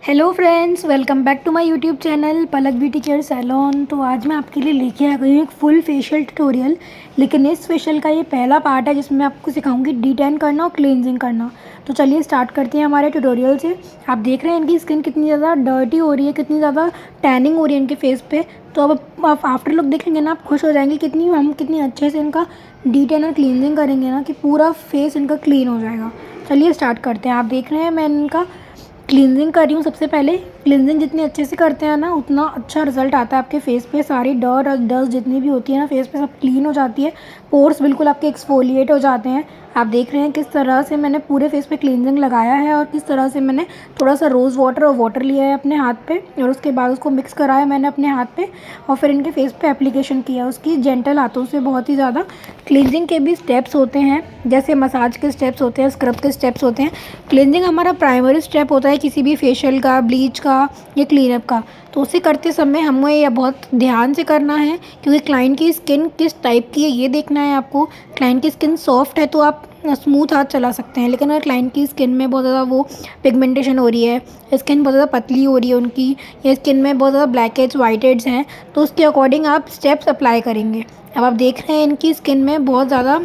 Hello friends, welcome back to my YouTube channel Palak beauty care salon. तो आज मैं आपके लिए लेके आ गई हूँ एक फुल फेशियल ट्यूटोरियल। लेकिन इस फेशियल का ये पहला पार्ट है जिसमें मैं आपको सिखाऊंगी डिटेन करना और क्लींजिंग करना। तो चलिए स्टार्ट करते हैं हमारे ट्यूटोरियल से। आप देख रहे हैं इनकी स्किन कितनी ज़्यादा डर्टी हो रही है, कितनी ज़्यादा टैनिंग हो रही है इनके फेस पे। तो अब आप आफ्टर लुक देखेंगे ना, आप खुश हो जाएंगे कितनी अच्छे से इनका डिटेन और क्लींजिंग करेंगे ना कि पूरा फेस इनका क्लीन हो जाएगा। चलिए स्टार्ट करते हैं। आप देख रहे हैं मैं इनका क्लींजिंग कर रही हूँ। सबसे पहले क्लींजिंग जितनी अच्छे से करते हैं ना, उतना अच्छा रिजल्ट आता है आपके फेस पे। सारी डर्ट और डस्ट जितनी भी होती है ना फेस पे, सब क्लीन हो जाती है। पोर्स बिल्कुल आपके एक्सफोलिएट हो जाते हैं। आप देख रहे हैं किस तरह से मैंने पूरे फेस पे क्लींजिंग लगाया है और किस तरह से मैंने थोड़ा सा रोज़ वाटर और वाटर लिया है अपने हाथ पे, और उसके बाद उसको मिक्स कराया मैंने अपने हाथ पे और फिर इनके फेस पे एप्लीकेशन किया उसकी जेंटल हाथों से। बहुत ही ज़्यादा क्लींजिंग के भी स्टेप्स होते हैं, जैसे मसाज के स्टेप्स होते हैं, स्क्रब के स्टेप्स होते हैं। क्लींजिंग हमारा प्राइमरी स्टेप होता है किसी भी फेशियल का, ब्लीच का या क्लीनअप का। तो उसे करते समय हमें यह बहुत ध्यान से करना है, क्योंकि क्लाइंट की स्किन किस टाइप की है ये देखना है आपको। क्लाइंट की स्किन सॉफ्ट है तो आप स्मूथ हाथ चला सकते हैं, लेकिन अगर क्लाइंट की स्किन में बहुत ज़्यादा वो पिगमेंटेशन हो रही है, स्किन बहुत ज़्यादा पतली हो रही है उनकी, या स्किन में बहुत ज़्यादा ब्लैक हेड्स वाइट हेड्स हैं, तो उसके अकॉर्डिंग आप स्टेप्स अप्लाई करेंगे। अब आप देख रहे हैं इनकी स्किन में बहुत ज़्यादा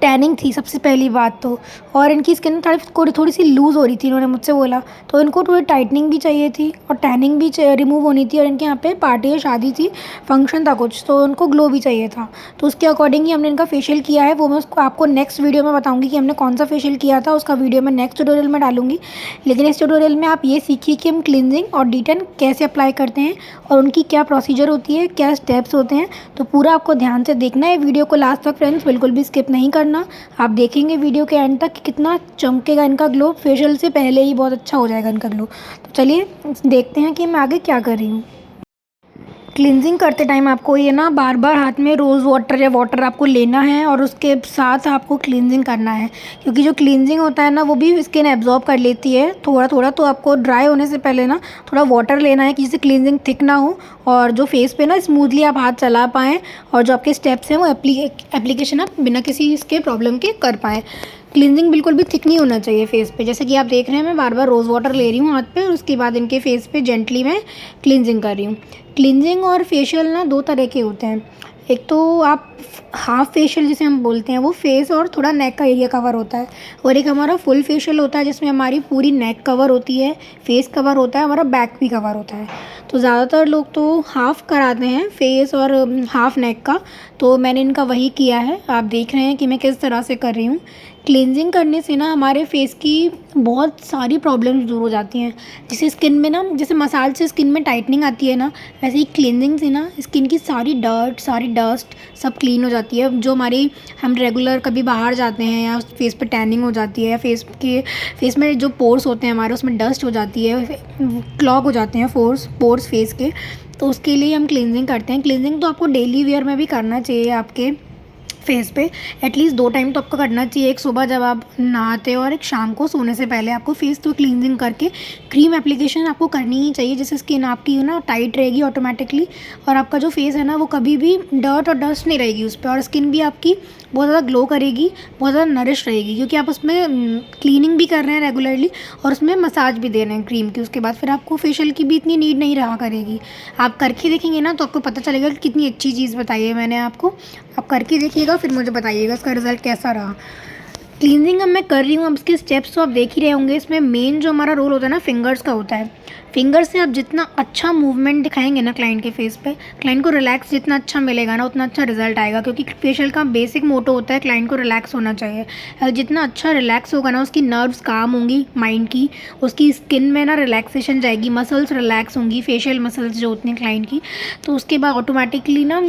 टैनिंग थी सबसे पहली बात तो, और इनकी स्किन थोड़ी सी लूज़ हो रही थी। इन्होंने मुझसे बोला तो इनको थोड़ी टाइटनिंग भी चाहिए थी और टैनिंग भी रिमूव होनी थी, और इनके यहाँ पे पार्टी या शादी थी, फंक्शन था कुछ, तो उनको ग्लो भी चाहिए था। तो उसके अकॉर्डिंग ही हमने इनका फेशियल किया है। वो मैं उसको आपको नेक्स्ट वीडियो में बताऊँगी कि हमने कौन सा फेशियल किया था, उसका वीडियो मैं नेक्स्ट ट्यूटोरियल में डालूंगी। लेकिन इस ट्यूटोरियल में आप ये सीखिए कि हम क्लींजिंग और डिटेन कैसे अप्लाई करते हैं और उनकी क्या प्रोसीजर होती है, क्या स्टेप्स होते हैं। तो पूरा आपको ध्यान से देखना है वीडियो को लास्ट तक फ्रेंड्स, बिल्कुल भी स्किप नहीं करना। आप देखेंगे वीडियो के एंड तक कि कितना चमकेगा इनका ग्लो। फेशियल से पहले ही बहुत अच्छा हो जाएगा इनका ग्लो। तो चलिए देखते हैं कि मैं आगे क्या कर रही हूँ। क्लींजिंग करते टाइम आपको ये ना बार बार हाथ में रोज़ वाटर या वाटर आपको लेना है और उसके साथ आपको क्लींजिंग करना है, क्योंकि जो क्लींजिंग होता है ना वो भी स्किन एब्जॉर्ब कर लेती है थोड़ा थोड़ा। तो आपको ड्राई होने से पहले ना थोड़ा वाटर लेना है, जिससे क्लींजिंग थिक ना हो और जो फेस पे ना स्मूथली आप हाथ चला पाएँ, और जो आपके स्टेप्स हैं वो एप्लीकेशन आप बिना किसी इसके प्रॉब्लम के कर पाएँ। क्लींजिंग बिल्कुल भी थिक नहीं होना चाहिए फेस पे। जैसे कि आप देख रहे हैं मैं बार बार रोज़ वाटर ले रही हूँ हाथ पे और उसके बाद इनके फेस पे जेंटली मैं क्लींजिंग कर रही हूँ। क्लींजिंग और फेशियल ना दो तरह के होते हैं। एक तो आप हाफ फेशियल जिसे हम बोलते हैं, वो फेस और थोड़ा नेक का एरिया कवर होता है, और एक हमारा फुल फेशियल होता है जिसमें हमारी पूरी नेक कवर होती है, फेस कवर होता है, हमारा बैक भी कवर होता है। तो ज़्यादातर लोग तो हाफ़ कराते हैं फेस और हाफ़ नेक का। तो मैंने इनका वही किया है। आप देख रहे हैं कि मैं किस तरह से कर रही हूँ। क्लींजिंग करने से ना हमारे फेस की बहुत सारी प्रॉब्लम्स दूर हो जाती हैं। जैसे स्किन में ना, जैसे मसाज से स्किन में टाइटनिंग आती है ना, वैसे ही क्लींजिंग से ना स्किन की सारी डर्ट, सारी डस्ट सब क्लीन हो जाती है। जो हमारी हम रेगुलर कभी बाहर जाते हैं या फेस पे टैनिंग हो जाती है, या फेस में जो पोर्स होते हैं हमारे उसमें डस्ट हो जाती है, क्लॉग हो जाते हैं पोर्स फेस के, तो उसके लिए हम क्लींजिंग करते हैं। क्लींजिंग तो आपको डेली वेयर में भी करना चाहिए आपके फेस पे। एटलीस्ट 2 टाइम तो आपको करना चाहिए, एक सुबह जब आप नहाते हो और एक शाम को सोने से पहले। आपको फेस तो क्लींजिंग करके क्रीम एप्लीकेशन आपको करनी ही चाहिए, जिससे स्किन आपकी ना टाइट रहेगी ऑटोमेटिकली, और आपका जो फेस है ना वो कभी भी डर्ट और डस्ट नहीं रहेगी उस पर, और स्किन भी आपकी बहुत ज़्यादा ग्लो करेगी, बहुत ज़्यादा नरिश रहेगी, क्योंकि आप उसमें क्लीनिंग भी कर रहे हैं रेगुलरली और उसमें मसाज भी दे रहे हैं क्रीम की। उसके बाद फिर आपको फेशियल की भी इतनी नीड नहीं रहा करेगी। आप करके देखेंगे ना तो आपको पता चलेगा कि कितनी अच्छी चीज़ बताई है मैंने आपको। आप करके देखिएगा फिर मुझे बताइएगा इसका रिज़ल्ट कैसा रहा। क्लींजिंग अब मैं कर रही हूँ, अब इसके स्टेप्स तो आप देख ही रहे होंगे। इसमें मेन जो हमारा रोल होता है ना फिंगर्स का होता है। फिंगर से आप जितना अच्छा मूवमेंट दिखाएंगे ना क्लाइंट के फेस पे, क्लाइंट को रिलैक्स जितना अच्छा मिलेगा ना उतना अच्छा रिजल्ट आएगा, क्योंकि फेशियल का बेसिक मोटो होता है क्लाइंट को रिलैक्स होना चाहिए। जितना अच्छा रिलैक्स होगा ना, उसकी नर्व्स काम होंगी माइंड की, उसकी स्किन में ना रिलैक्सेशन जाएगी, मसल्स रिलैक्स होंगी, फेशियल मसल्स जो होती हैं क्लाइंट की। तो उसके बाद ऑटोमेटिकली ना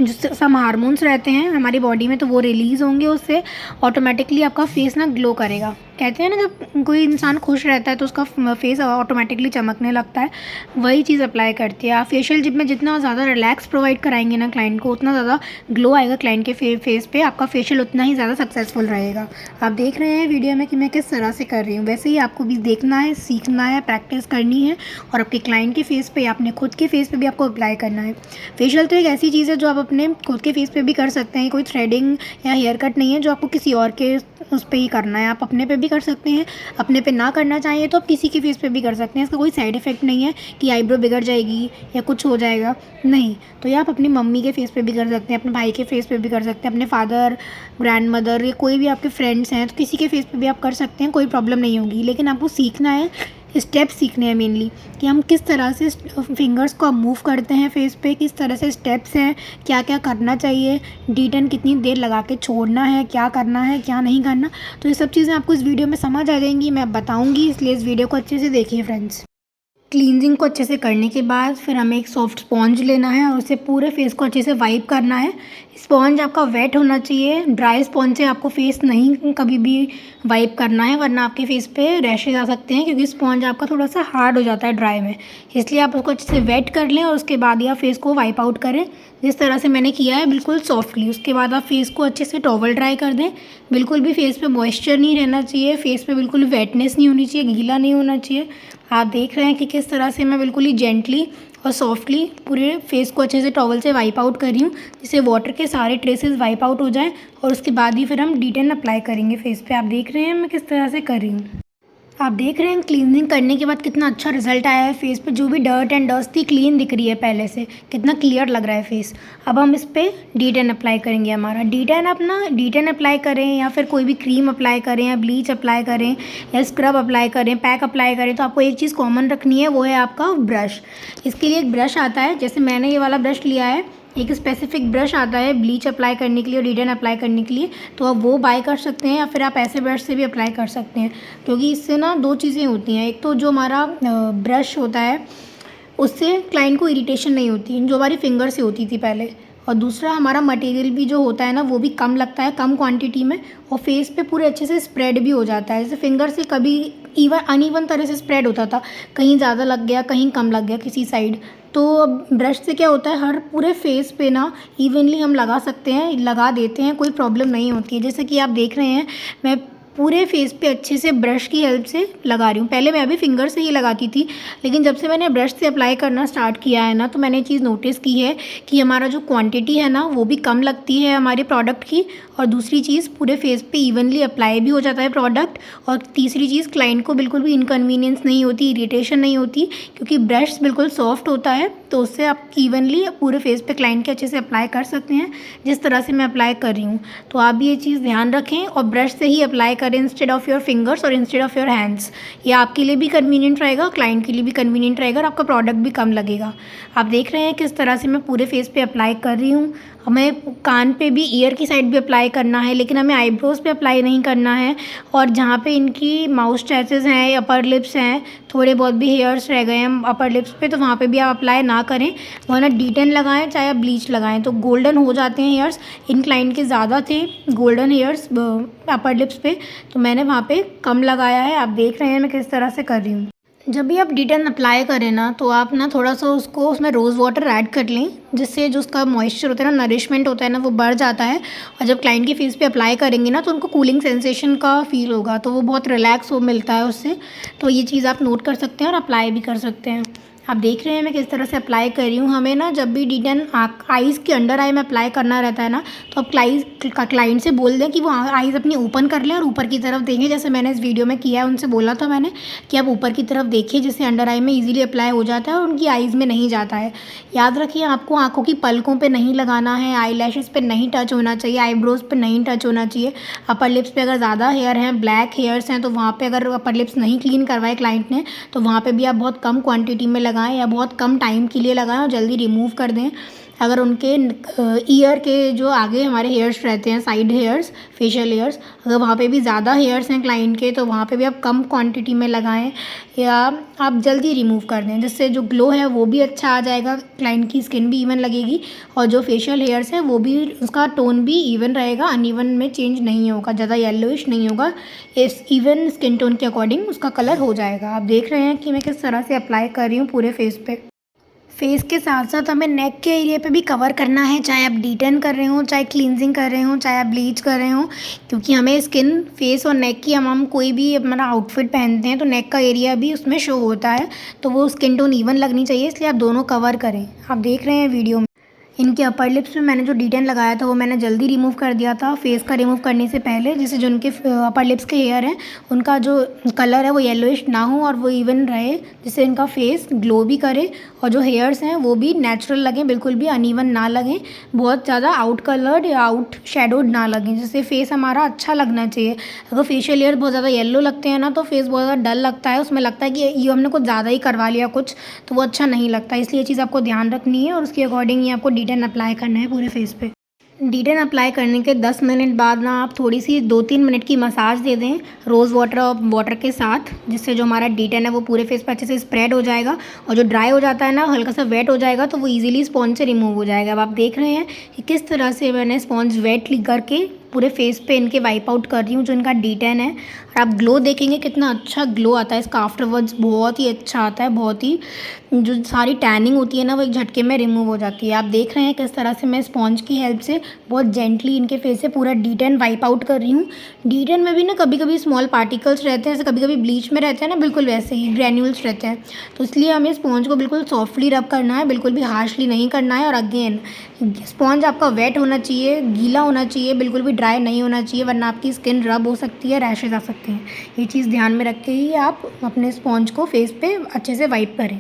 जो सम हार्मोन्स रहते हैं हमारी बॉडी में, तो वो रिलीज़ होंगे, उससे ऑटोमेटिकली आपका फेस ना ग्लो करेगा। कहते हैं ना जब कोई इंसान खुश रहता है तो उसका फेस ऑटोमेटिकली चमकने लगता है, वही चीज़ अप्लाई करती है। आप फेशियल जिप में जितना ज़्यादा रिलैक्स प्रोवाइड कराएंगे ना क्लाइंट को, उतना ज़्यादा ग्लो आएगा क्लाइंट के फेस पे, आपका फेशियल उतना ही ज़्यादा सक्सेसफुल रहेगा। आप देख रहे हैं वीडियो में कि मैं किस तरह से कर रही हूँ, वैसे ही आपको भी देखना है, सीखना है, प्रैक्टिस करनी है, और आपके क्लाइंट के फेस पे या अपने खुद के फेस पे भी आपको अप्लाई करना है। फेशियल तो एक ऐसी चीज़ है जो आप अपने खुद के फेस पे भी कर सकते हैं, कोई थ्रेडिंग या हेयर कट नहीं है जो आपको किसी और के उस पर ही करना है। आप अपने पे भी भी कर सकते हैं, अपने पे ना करना चाहिए तो आप किसी के फेस पे भी कर सकते हैं। इसका कोई साइड इफ़ेक्ट नहीं है कि आईब्रो बिगड़ जाएगी या कुछ हो जाएगा, नहीं। तो ये आप अपनी मम्मी के फेस पे भी कर सकते हैं, अपने भाई के फेस पे भी कर सकते हैं, अपने फादर, ग्रैंड मदर या कोई भी आपके फ्रेंड्स हैं तो किसी के फेस पे भी आप कर सकते हैं, कोई प्रॉब्लम नहीं होगी। लेकिन आपको सीखना है, स्टेप्स सीखने हैं मेनली, कि हम किस तरह से फिंगर्स को मूव करते हैं फेस पे, किस तरह से स्टेप्स हैं, क्या क्या करना चाहिए, D10 कितनी देर लगा के छोड़ना है, क्या करना है क्या नहीं करना। तो ये सब चीज़ें आपको इस वीडियो में समझ आ जाएंगी, मैं बताऊंगी, इसलिए इस वीडियो को अच्छे से देखिए फ्रेंड्स। क्लींजिंग को अच्छे से करने के बाद फिर हमें एक सॉफ्ट स्पॉन्ज लेना है और उसे पूरे फेस को अच्छे से वाइप करना है। स्पॉन्ज आपका वेट होना चाहिए, ड्राई स्पॉन्ज से आपको फेस नहीं कभी भी वाइप करना है, वरना आपके फेस पे रैशेज आ सकते हैं, क्योंकि स्पॉन्ज आपका थोड़ा सा हार्ड हो जाता है ड्राई में। इसलिए आप उसको अच्छे से वेट कर लें और उसके बाद ही आप फेस को वाइप आउट करें, जिस तरह से मैंने किया है, बिल्कुल सॉफ्टली। उसके बाद आप फेस को अच्छे से टॉवल ड्राई कर दें, बिल्कुल भी फेस पे मॉइस्चर नहीं रहना चाहिए, फेस पे बिल्कुल वेटनेस नहीं होनी चाहिए, गीला नहीं होना चाहिए। आप देख रहे हैं कि किस तरह से मैं बिल्कुल ही जेंटली और सॉफ्टली पूरे फेस को अच्छे से टॉवल से वाइप आउट कर रही हूँ, जिससे वाटर के सारे ट्रेसेस वाइप आउट हो जाएं। और उसके बाद ही फिर हम D10 अप्लाई करेंगे फेस पे। आप देख रहे हैं मैं किस तरह से कर रही हूँ। आप देख रहे हैं क्लीनिंग करने के बाद कितना अच्छा रिजल्ट आया है फेस पे, जो भी डर्ट एंड डस्ट थी क्लीन दिख रही है पहले से, कितना क्लियर लग रहा है फेस। अब हम इस पर D10 अप्लाई करेंगे। हमारा D10 अप्लाई करें या फिर कोई भी क्रीम अप्लाई करें या ब्लीच अप्लाई करें या स्क्रब अप्लाई करें, पैक अप्लाई करें, तो आपको एक चीज़ कॉमन रखनी है, वो है आपका ब्रश। इसके लिए एक ब्रश आता है, जैसे मैंने ये वाला ब्रश लिया है, एक स्पेसिफिक ब्रश आता है ब्लीच अप्लाई करने के लिए और D10 अप्लाई करने के लिए, तो आप वो बाय कर सकते हैं या फिर आप ऐसे ब्रश से भी अप्लाई कर सकते हैं। क्योंकि इससे ना दो चीज़ें होती हैं, एक तो जो हमारा ब्रश होता है उससे क्लाइंट को इरिटेशन नहीं होती, जो हमारी फिंगर से होती थी पहले, और दूसरा हमारा मटेरियल भी जो होता है ना वो भी कम लगता है, कम क्वांटिटी में, और फेस पे पूरे अच्छे से स्प्रेड भी हो जाता है। जैसे फिंगर से कभी अनइवन तरह से स्प्रेड होता था, कहीं ज़्यादा लग गया कहीं कम लग गया किसी साइड, तो ब्रश से क्या होता है हर पूरे फेस पे ना इवनली हम लगा सकते हैं, लगा देते हैं, कोई प्रॉब्लम नहीं होती है। जैसे कि आप देख रहे हैं मैं पूरे फेस पे अच्छे से ब्रश की हेल्प से लगा रही हूँ। पहले मैं भी फिंगर से ही लगाती थी, लेकिन जब से मैंने ब्रश से अप्लाई करना स्टार्ट किया है ना, तो मैंने चीज़ नोटिस की है कि हमारा जो क्वांटिटी है ना वो भी कम लगती है हमारे प्रोडक्ट की, और दूसरी चीज़ पूरे फेस पे इवनली अप्लाई भी हो जाता है प्रोडक्ट, और तीसरी चीज़ क्लाइंट को बिल्कुल भी इनकन्वीनियंस नहीं होती, इरिटेशन नहीं होती, क्योंकि ब्रश बिल्कुल सॉफ्ट होता है, तो उससे आप इवनली पूरे फेस पे क्लाइंट के अच्छे से अप्लाई कर सकते हैं, जिस तरह से मैं अप्लाई कर रही हूँ। तो आप भी ये चीज़ ध्यान रखें और ब्रश से ही अप्लाई करें इंस्टेड ऑफ योर फिंगर्स और इंस्टेड ऑफ योर हैंड्स। ये आपके लिए भी कन्वीनियंट रहेगा, क्लाइंट के लिए भी कन्वीनियंट रहेगा, और आपका प्रोडक्ट भी कम लगेगा। आप देख रहे हैं किस तरह से मैं पूरे फेस पे अप्लाई कर रही हूँ। हमें कान पे भी, ईयर की साइड भी अप्लाई करना है, लेकिन हमें आईब्रोज़ पे अप्लाई नहीं करना है, और जहाँ पे इनकी माउथ स्ट्रेचेस हैं, अपर लिप्स हैं, थोड़े बहुत भी हेयर्स रह गए हैं अपर लिप्स पे, तो वहाँ पे भी आप अप्लाई ना करें, वरना D10 लगाएं चाहे आप ब्लीच लगाएं तो गोल्डन हो जाते हैं हेयर्स। इन क्लाइंट के ज़्यादा थे गोल्डन हेयर्स अपर लिप्स पे, तो मैंने वहाँ पे कम लगाया है। आप देख रहे हैं मैं किस तरह से कर रही हूँ। जब भी आप D10 अप्लाई करें ना, तो आप ना थोड़ा सा उसमें रोज़ वाटर ऐड कर लें, जिससे जो उसका मॉइस्चर होता है ना, नरिशमेंट होता है ना, वो बढ़ जाता है। और जब क्लाइंट के फेस पे अप्लाई करेंगे ना, तो उनको कूलिंग सेंसेशन का फील होगा, तो वो बहुत रिलैक्स हो मिलता है उससे। तो ये चीज़ आप नोट कर सकते हैं और अप्लाई भी कर सकते हैं। आप देख रहे हैं मैं किस तरह से अप्लाई कर रही हूँ। हमें ना जब भी D10 आइज़ के अंडर आई में अप्लाई करना रहता है ना, तो आप क्लाइंट से बोल दें कि वो आइज़ अपनी ओपन कर लें और ऊपर की तरफ देखें, जैसे मैंने इस वीडियो में किया है। उनसे बोला था मैंने कि आप ऊपर की तरफ देखिए, जिससे अंडर आई में ईजिली अप्लाई हो जाता है और उनकी आइज़ में नहीं जाता है। याद रखिए आपको आँखों की पलकों पर नहीं लगाना है, आई लैशेज़ पर नहीं टच होना चाहिए, आईब्रोज़ पर नहीं टच होना चाहिए। अपर लिप्स पर अगर ज़्यादा हेयर हैं, ब्लैक हेयर्स हैं, तो वहाँ पर अगर अपर लिप्स नहीं क्लीन करवाए क्लाइंट ने, तो वहाँ पर भी आप बहुत कम क्वान्टिटी में लगाएं या बहुत कम टाइम के लिए लगाएं और जल्दी रिमूव कर दें। अगर उनके ईयर के जो आगे हमारे हेयर्स रहते हैं, साइड हेयर्स, फेशियल हेयर्स, अगर वहाँ पे भी ज़्यादा हेयर्स हैं क्लाइंट के, तो वहाँ पे भी आप कम क्वांटिटी में लगाएं या आप जल्दी रिमूव कर दें, जिससे जो ग्लो है वो भी अच्छा आ जाएगा, क्लाइंट की स्किन भी इवन लगेगी, और जो फेशियल हेयर्स है वो भी, उसका टोन भी इवन रहेगा, अनइवन में चेंज नहीं होगा, ज़्यादा येलोइश नहीं होगा, इस इवन स्किन टोन के अकॉर्डिंग उसका कलर हो जाएगा। आप देख रहे हैं कि मैं किस तरह से अप्लाई कर रही हूँ पूरे फेस पे। फेस के साथ साथ हमें नेक के एरिया पे भी कवर करना है, चाहे आप D10 कर रहे हो, चाहे क्लींजिंग कर रहे हो, चाहे आप ब्लीच कर रहे हो, क्योंकि हमें स्किन, फेस और नेक की, हम कोई भी अपना आउटफिट पहनते हैं तो नेक का एरिया भी उसमें शो होता है, तो वो स्किन टोन इवन लगनी चाहिए, इसलिए आप दोनों कवर करें। आप देख रहे हैं वीडियो में इनके अपर लिप्स में मैंने जो D10 लगाया था वो मैंने जल्दी रिमूव कर दिया था फेस का रिमूव करने से पहले, जिससे जो उनके अपर लिप्स के हेयर हैं उनका जो कलर है वो येलोइश ना हो और वो इवन रहे, जिससे इनका फेस ग्लो भी करे और जो हेयर्स हैं वो भी नेचुरल लगें, बिल्कुल भी अनइवन ना लगें, बहुत ज़्यादा आउट कलर्ड या आउट शेडोड ना लगें, जिससे फेस हमारा अच्छा लगना चाहिए। अगर फेशियल हेयर बहुत ज़्यादा येलो लगते हैं ना तो फेस बहुत ज़्यादा डल लगता है, उसमें लगता है कि ये हमने कुछ ज़्यादा ही करवा लिया कुछ, तो वो अच्छा नहीं लगता। इसलिए ये चीज़ आपको ध्यान रखनी है और उसके अकॉर्डिंग ही आपको D10 अप्लाई करना है पूरे फेस पे। D10 अप्लाई करने के 10 मिनट बाद ना आप थोड़ी सी 2-3 मिनट की मसाज दे दें रोज़ वाटर के साथ, जिससे जो हमारा D10 है वो पूरे फेस पे अच्छे से स्प्रेड हो जाएगा और जो ड्राई हो जाता है ना हल्का सा वेट हो जाएगा तो वो इजीली स्पॉन्ज से रिमूव हो जाएगा। अब आप देख रहे हैं कि किस तरह से मैंने स्पॉन्ज वेट करके पूरे फेस पे इनके वाइप आउट कर रही हूँ जो इनका D10 है। और आप ग्लो देखेंगे कितना अच्छा ग्लो आता है इसका आफ्टरवर्ड्स, बहुत ही अच्छा आता है, बहुत ही जो सारी टैनिंग होती है ना वो एक झटके में रिमूव हो जाती है। आप देख रहे हैं किस तरह से मैं स्पॉन्ज की हेल्प से बहुत जेंटली इनके फेस से पूरा D10 वाइप आउट कर रही हूँ। D10 में भी ना कभी कभी स्मॉल पार्टिकल्स रहते हैं, जैसे कभी कभी ब्लीच में रहते हैं ना, बिल्कुल वैसे ही ग्रैन्यूल्स रहते हैं, तो इसलिए हमें स्पॉन्ज को बिल्कुल सॉफ्टली रब करना है, बिल्कुल भी हार्शली नहीं करना है। और अगेन स्पॉन्ज आपका वेट होना चाहिए, गीला होना चाहिए, बिल्कुल भी ड्राई नहीं होना चाहिए, वरना आपकी स्किन रब हो सकती है, रैशेज आ सकते हैं। ये चीज़ ध्यान में रख के ही आप अपने स्पॉन्ज को फेस पे अच्छे से वाइप करें।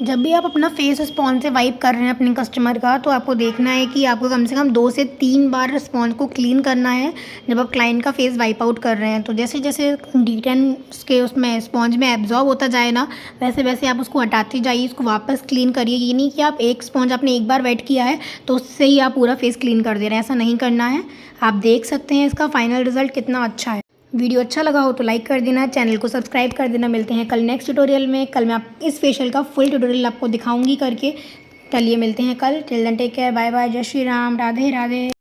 जब भी आप अपना फेस स्पॉन्ज से वाइप कर रहे हैं अपने कस्टमर का, तो आपको देखना है कि आपको कम से कम 2 से 3 बार स्पॉन्ज को क्लीन करना है जब आप क्लाइंट का फेस वाइप आउट कर रहे हैं। तो जैसे जैसे D10 के उसमें स्पॉन्ज में एब्जॉर्ब होता जाए ना, वैसे वैसे आप उसको हटाते जाइए, उसको वापस क्लीन करिए। ये नहीं कि आप एक स्पॉन्ज आपने एक बार वेट किया है तो उससे ही आप पूरा फेस क्लीन कर दे रहे हैं, ऐसा नहीं करना है। आप देख सकते हैं इसका फाइनल रिजल्ट कितना अच्छा है। वीडियो अच्छा लगा हो तो लाइक कर देना, चैनल को सब्सक्राइब कर देना। मिलते हैं कल नेक्स्ट ट्यूटोरियल में। कल मैं आप इस फेशियल का फुल ट्यूटोरियल आपको दिखाऊंगी करके। चलिए मिलते हैं कल। Till then take care, bye bye, जय श्री राम, राधे राधे।